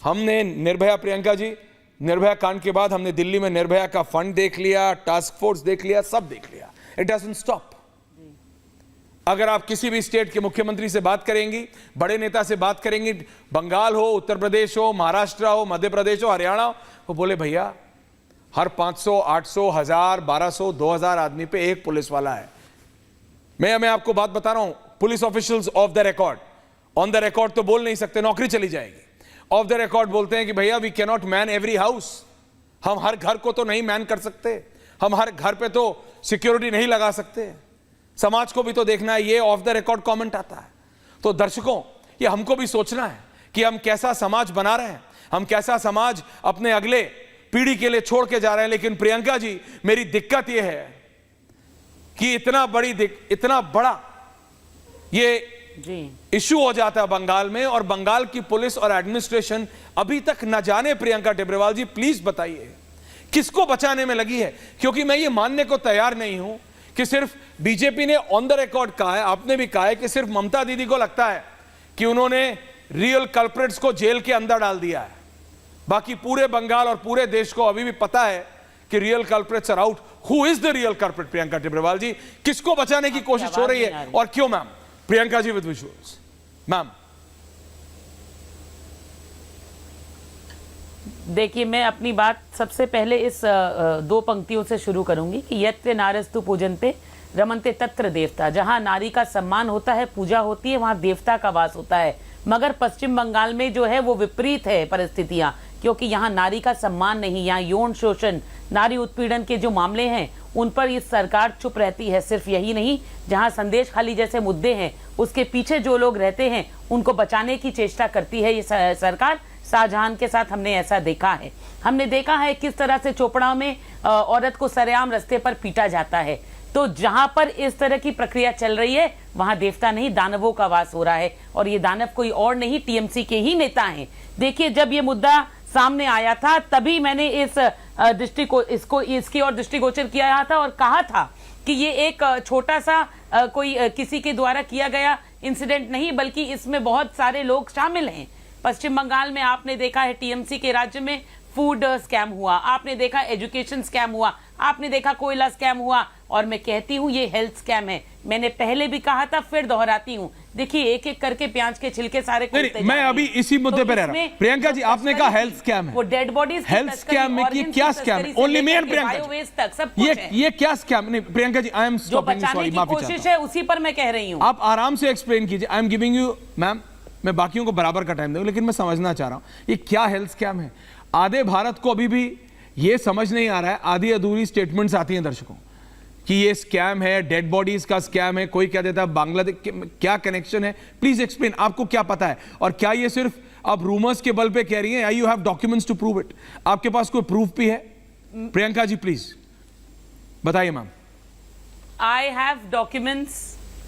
हमने निर्भया, प्रियंका जी, निर्भया कांड के बाद हमने दिल्ली में निर्भया का फंड देख लिया, टास्क फोर्स देख लिया, सब देख लिया। It doesn't stop. अगर आप किसी भी स्टेट के मुख्यमंत्री से बात करेंगी, बड़े नेता से बात करेंगी, बंगाल हो, उत्तर प्रदेश हो, महाराष्ट्र हो, मध्य प्रदेश हो, हरियाणा हो, वो बोले भैया हर 500, 800, 1000, 1200, 2000 आदमी पे एक पुलिस वाला है। मैं आपको बात बता रहा हूं, police officials of the record, on the record तो बोल नहीं सकते, नौकरी चली जाएगी। ऑफ द रिकॉर्ड बोलते हैं कि भैया we can not man every house, हम हर घर को तो नहीं मैन कर सकते, हम हर घर पे तो सिक्योरिटी नहीं लगा सकते, समाज को भी तो देखना है। ये ऑफ द रिकॉर्ड कमेंट आता है। तो दर्शकों, ये हमको भी सोचना है कि हम कैसा समाज बना रहे हैं, हम कैसा समाज अपने अगले पीढ़ी के लिए छोड़ के जा रहे हैं। लेकिन प्रियंका जी, मेरी दिक्कत यह है कि इतना बड़ा ये इश्यू हो जाता है बंगाल में, और बंगाल की पुलिस और एडमिनिस्ट्रेशन अभी तक न जाने। प्रियंका टेब्रेवाल जी, प्लीज बताइए किसको बचाने में लगी है, क्योंकि मैं ये मानने को तैयार नहीं हूं कि सिर्फ बीजेपी ने ऑन द रिकॉर्ड कहा है, आपने भी कहा है कि सिर्फ ममता दीदी को लगता है कि उन्होंने रियल कल्प्रिट्स को जेल के अंदर डाल दिया है। बाकी पूरे बंगाल और पूरे देश को अभी भी पता है कि real culprits are out. Who is the real culprit? Priyanka Tebrewal ji, किसको बचाने की कोशिश हो रही है और क्यों? Ma'am Priyanka ji with visuals. Ma'am देखिए, मैं अपनी बात सबसे पहले इस दो पंक्तियों से शुरू करूंगी कि यत्र नारस्तु पूजन्ते रमन्ते तत्र देवता। जहां नारी का सम्मान होता है, पूजा होती है, वहां देवता का वास होता है। मगर पश्चिम बंगाल में जो है वो विपरीत है परिस्थितियां, क्योंकि यहाँ नारी का सम्मान नहीं, यहाँ यौन शोषण, नारी उत्पीड़न के जो मामले हैं उन पर ये सरकार चुप रहती है। सिर्फ यही नहीं, जहाँ संदेश खाली जैसे मुद्दे हैं उसके पीछे जो लोग रहते हैं उनको बचाने की चेष्टा करती है ये सरकार। शाहजहां के साथ हमने ऐसा देखा है। हमने देखा है किस तरह से चोपड़ा में औरत को सरेआम रास्ते पर पीटा जाता है। तो जहां पर इस तरह की प्रक्रिया चल रही है वहां देवता नहीं, दानवों का वास हो रहा है। और ये दानव कोई और नहीं, टीएमसी के ही नेता हैं। देखिए, जब ये मुद्दा सामने आया था तभी मैंने इसकी ओर दृष्टिगोचर किया था और कहा था कि ये एक छोटा सा कोई किसी के द्वारा किया गया इंसिडेंट नहीं, बल्कि इसमें बहुत सारे लोग शामिल हैं। पश्चिम बंगाल में आपने देखा है टीएमसी के राज्य में फूड स्कैम हुआ, आपने देखा एजुकेशन स्कैम हुआ, आपने देखा कोयला स्कैम हुआ, और मैं कहती हूँ ये हेल्थ स्कैम है। मैंने पहले भी कहा था, फिर दोहराती हूँ। देखिए, एक एक करके प्याज के छिलके सारे मैं अभी इसी मुद्दे पे रह रहा हूं। प्रियंका जी, आपने कहा हेल्थ स्कैम है, वो डेड बॉडीज हेल्थ स्कैम में ये क्या स्कैम है? ओनली मेन प्रियंका जी, ये क्या स्कैम? नहीं Priyanka ji, I am stopping, sorry, माफी चाहता हूं। कोशिश है, उसी पर मैं कह रही हूँ। आप आराम से एक्सप्लेन कीजिए। I am giving you, ma'am मैं बाकियों को बराबर का टाइम दूंगा, लेकिन मैं समझना चाह रहा हूं ये क्या हेल्थ स्कैम है। आधे भारत को अभी भी ये समझ नहीं आ रहा है, आधी अधूरी स्टेटमेंट्स आती हैं दर्शकों कि ये स्कैम है, डेड बॉडीज का स्कैम है, कोई कह देता है बांग्लादेश, क्या कनेक्शन है? प्लीज एक्सप्लेन, आपको क्या पता है? और क्या ये सिर्फ आप रूमर्स के बल पे कह रही हैं, you have documents to prove it? आपके पास कोई प्रूफ भी है? प्रियंका जी प्लीज बताइए। Ma'am I have documents.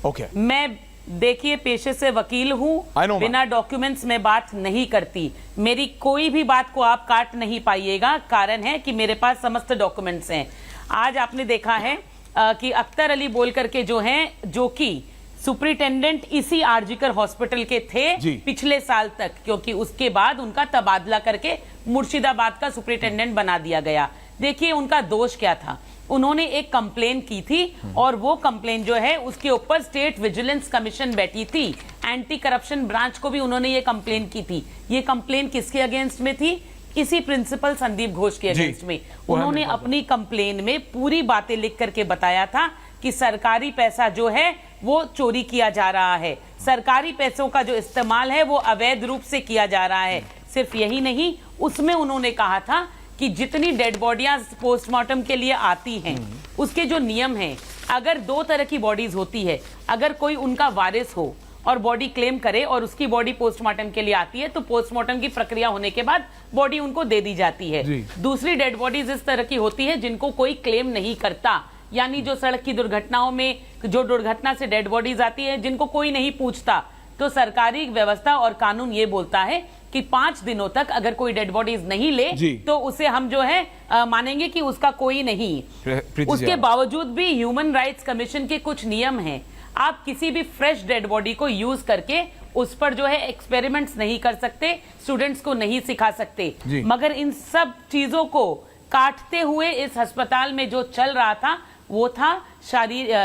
Okay, मैं देखिए पेशे से वकील हूं, बिना डॉक्यूमेंट्स में बात नहीं करती। मेरी कोई भी बात को आप काट नहीं पाइएगा, कारण है कि मेरे पास समस्त डॉक्यूमेंट्स हैं। आज आपने देखा है कि अख्तर अली बोल करके जो हैं, जो कि सुपरिटेंडेंट इसी आरजीकर हॉस्पिटल के थे पिछले साल तक, क्योंकि उसके बाद उनका तबादला करके मुर्शिदाबाद का सुपरिटेंडेंट बना दिया गया। देखिए उनका दोष क्या था। उन्होंने एक कंप्लेन की थी और वो कंप्लेन जो है उसके ऊपर स्टेट विजिलेंस कमीशन बैठी थी, एंटी करप्शन ब्रांच को भी उन्होंने ये कंप्लेन की थी। ये कंप्लेन किसके अगेंस्ट में थी? इसी प्रिंसिपल संदीप घोष के अगेंस्ट में। उन्होंने अपनी कंप्लेन में पूरी बातें लिख करके बताया था कि सरकारी पैसा जो है वो चोरी किया जा रहा है, सरकारी पैसों का जो इस्तेमाल है वो अवैध रूप से किया जा रहा है। सिर्फ यही नहीं, उसमें उन्होंने कहा था कि जितनी डेड बॉडियां पोस्टमार्टम के लिए आती हैं उसके जो नियम हैं, अगर दो तरह की बॉडीज होती है, अगर कोई उनका वारिस हो और बॉडी क्लेम करे और उसकी बॉडी पोस्टमार्टम के लिए आती है तो पोस्टमार्टम की प्रक्रिया होने के बाद बॉडी उनको दे दी जाती है। दूसरी डेड बॉडीज इस तरह की होती है जिनको कोई क्लेम नहीं करता, यानी जो सड़क की दुर्घटनाओं में जो दुर्घटना से डेड बॉडीज आती है जिनको कोई नहीं पूछता। तो सरकारी व्यवस्था और कानून ये बोलता है कि 5 दिनों तक अगर कोई डेड बॉडीज नहीं ले तो उसे हम जो है मानेंगे कि उसका कोई नहीं। उसके बावजूद भी ह्यूमन राइट्स कमीशन के कुछ नियम हैं। आप किसी भी फ्रेश डेड बॉडी को यूज करके उस पर जो है एक्सपेरिमेंट्स नहीं कर सकते, स्टूडेंट्स को नहीं सिखा सकते। मगर इन सब चीजों को काटते हुए इस अस्पताल में जो चल रहा था वो था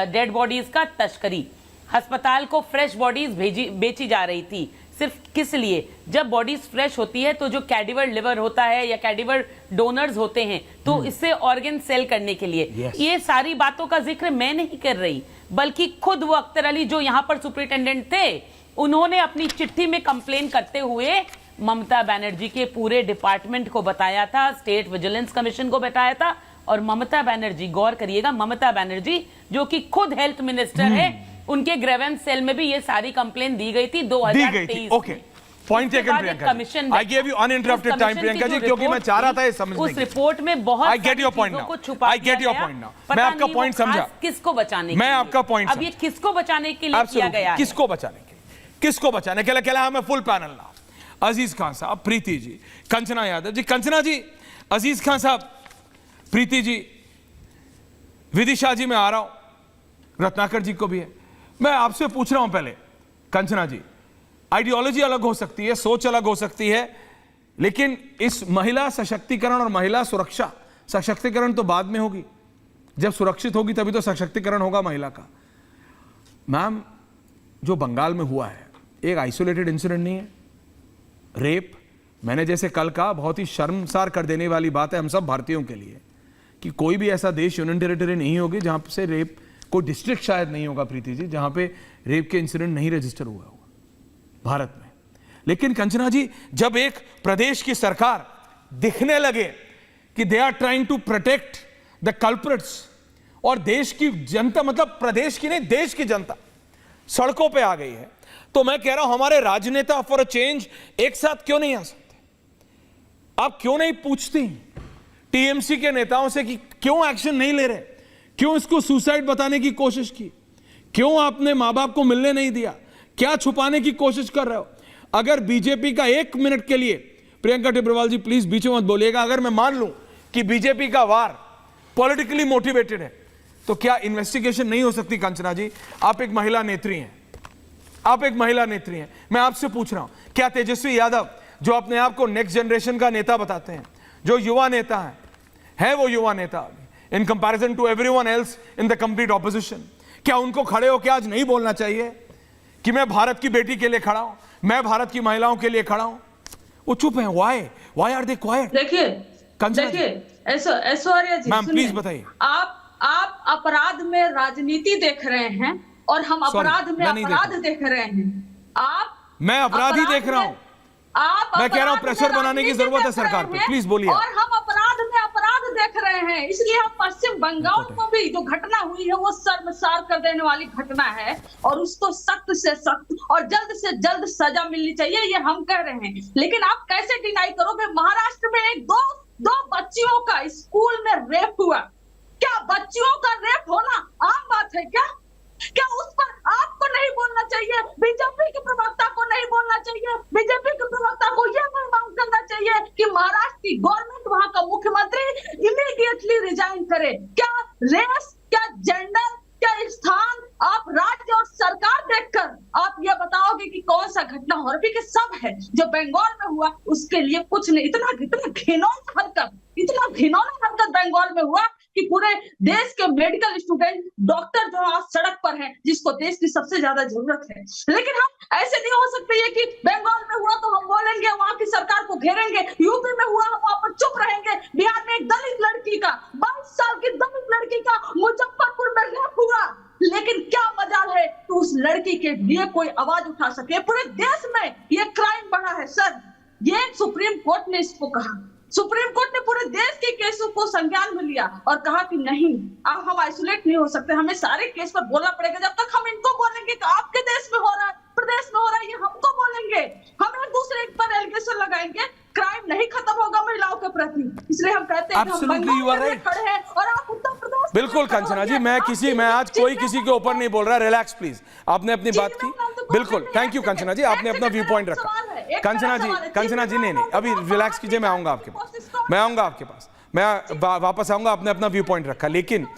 डेड बॉडीज का तस्करी। अस्पताल को फ्रेश बॉडीज बेची जा रही थी। सिर्फ किस लिए? जब बॉडीज फ्रेश होती है तो जो कैडिवर लिवर होता है या कैडिवर डोनर्स होते हैं तो इससे ऑर्गन सेल करने के लिए। ये सारी बातों का जिक्र मैं नहीं कर रही, बल्कि खुद वो अख्तर अली जो यहाँ पर सुपरिटेंडेंट थे, उन्होंने अपनी चिट्ठी में कंप्लेन करते हुए ममता बनर्जी के पूरे डिपार्टमेंट को बताया था, स्टेट विजिलेंस कमीशन को बताया था। और ममता बनर्जी, गौर करिएगा, ममता बनर्जी जो कि खुद हेल्थ मिनिस्टर है, उनके ग्रेवेंस सेल में भी ये सारी कंप्लेन दी गई थी 2023 okay, point taken Priyanka ji. I give you uninterrupted time Priyanka ji, क्योंकि मैं चाह रहा था ये समझने उस रिपोर्ट में बहुत I get your point now, I get your point now. मैं आपका पॉइंट समझा, किसको बचाने, मैं आपका पॉइंट, अब ये किसको बचाने के लिए किया गया है? किसको बचाने के लिए, किसको बचाने के लिए? कहला हमें फुल पैनल ना, अजीज खान साहब, प्रीति जी, कंचना यादव जी, कंचना जी, अजीज खान साहब, प्रीति जी, विदिशा जी, मैं आ रहा हूं, रत्नाकर जी को भी है। मैं आपसे पूछ रहा हूं पहले, कंचना जी, आइडियोलॉजी अलग हो सकती है, सोच अलग हो सकती है, लेकिन इस महिला सशक्तिकरण और महिला सुरक्षा, सशक्तिकरण तो बाद में होगी, जब सुरक्षित होगी तभी तो सशक्तिकरण होगा महिला का। मैम, जो बंगाल में हुआ है एक आइसोलेटेड इंसिडेंट नहीं है, रेप, मैंने जैसे कल कहा, बहुत ही शर्मसार कर देने वाली बात है हम सब भारतीयों के लिए कि कोई भी ऐसा देश, यूनियन टेरिटरी नहीं होगी जहां से रेप, कोई डिस्ट्रिक्ट शायद नहीं होगा प्रीति जी, जहां पे रेप के इंसिडेंट नहीं रजिस्टर हुआ होगा भारत में। लेकिन कंचना जी, जब एक प्रदेश की सरकार दिखने लगे कि they are trying to protect the culprits और देश की जनता, मतलब प्रदेश की नहीं देश की जनता सड़कों पे आ गई है, तो मैं कह रहा हूं हमारे राजनेता फॉर अ चेंज एक साथ क्यों नहीं आ सकते? आप क्यों नहीं पूछती टीएमसी के नेताओं से कि क्यों एक्शन नहीं ले रहे, क्यों इसको सुसाइड बताने की कोशिश की, क्यों आपने मां बाप को मिलने नहीं दिया, क्या छुपाने की कोशिश कर रहे हो? अगर बीजेपी का एक मिनट के लिए, प्रियंका टिब्रवाल जी प्लीज बीच में मत बोलिएगा, अगर मैं मान लूं कि बीजेपी का वार पॉलिटिकली मोटिवेटेड है तो क्या इन्वेस्टिगेशन नहीं हो सकती? कंचना जी, आप एक महिला नेत्री हैं, आप एक महिला नेत्री हैं, मैं आपसे पूछ रहा हूं, क्या तेजस्वी यादव जो अपने आप को नेक्स्ट जनरेशन का नेता बताते हैं, जो युवा नेता है वो युवा नेता in comparison to everyone else in the complete opposition, क्या उनको खड़े होकर आज नहीं बोलना चाहिए कि मैं भारत की बेटी के लिए खड़ा हूं, मैं भारत की महिलाओं के लिए खड़ा हूं? वो चुप हैं, व्हाई आर दे क्वाइट? देखिए ऐश्वर्या जी, मैम प्लीज बताइए। आप अपराध में राजनीति देख रहे हैं और हम अपराध में अपराध देख रहे हैं। मैं अपराध ही देख रहा हूं, मैं कह रहा हूं प्रेशर बनाने की जरूरत है सरकार पे, प्लीज बोलिए। और हम अपराध में अपराध देख रहे हैं, इसलिए हम पश्चिम बंगाल को भी जो घटना हुई है वो शर्मसार कर देने वाली घटना है और उसको सख्त से सख्त और जल्द से जल्द सजा मिलनी चाहिए, ये हम कह रहे हैं। लेकिन आप कैसे डिनाई करोगे? महाराष्ट्र में एक दो बच्चियों का स्कूल में रेप हुआ, क्या बच्चियों का रेप होना आम बात है क्या? क्या उस पर आपको नहीं बोलना चाहिए? बीजेपी के प्रवक्ता को नहीं बोलना चाहिए? बीजेपी के प्रवक्ता को यह मांग करना चाहिए कि महाराष्ट्र की गवर्नमेंट, वहां का मुख्यमंत्री इमीडिएटली रिजाइन करे। क्या रेस, क्या जेंडर, क्या स्थान, आप राज्य और सरकार देखकर आप ये बताओगे कि कौन सा घटना हो रही है? सब है जो बंगाल में हुआ उसके लिए कुछ नहीं। इतना घिनौना हरकत बंगाल में हुआ कि पूरे देश के मेडिकल स्टूडेंट, डॉक्टर जो आज सड़क पर हैं, जिसको देश की सबसे ज्यादा जरूरत है। लेकिन हम ऐसे नहीं हो सकते ये कि बंगाल में हुआ तो हम बोलेंगे, वहां की सरकार को घेरेंगे, यूपी में हुआ हम वहां पर चुप रहेंगे, बिहार में एक दलित लड़की का, 22 साल की दलित लड़की का मुजफ्फरपुर में रेप हुआ, लेकिन क्या मजाल है कि उस लड़की के लिए कोई आवाज उठा सके? पूरे देश में ये क्राइम बढ़ा है सर, ये सुप्रीम कोर्ट ने इसको कहा। सुप्रीम कोर्ट ने पूरे देश के केसों को संज्ञान में लिया और कहा कि नहीं, अब हम आइसोलेट नहीं हो सकते, हमें सारे केस पर बोलना पड़ेगा। जब तक हम इनको बोलेंगे कि आपके देश में हो रहा है, प्रदेश में हो रहा है, ये हमको बोलेंगे, हम एक दूसरे पर एलिगेशन लगाएंगे, क्राइम नहीं खत्म होगा महिलाओं के प्रति। इसलिए हम कहते हैं कि हम बंगाल में खड़े हैं और आप उत्तर प्रदेश। बिल्कुल कंचना जी, मैं आज कोई किसी के ऊपर नहीं बोल रहा, रिलैक्स प्लीज, आपने अपनी बात की, बिल्कुल थैंक यू कंचना जी, आपने अपना व्यू पॉइंट रखा। कंचना जी नहीं, अभी रिलैक्स कीजिए, मैं आऊंगा आपके पास, मैं वापस आऊंगा, आपने अपना व्यू पॉइंट रखा। लेकिन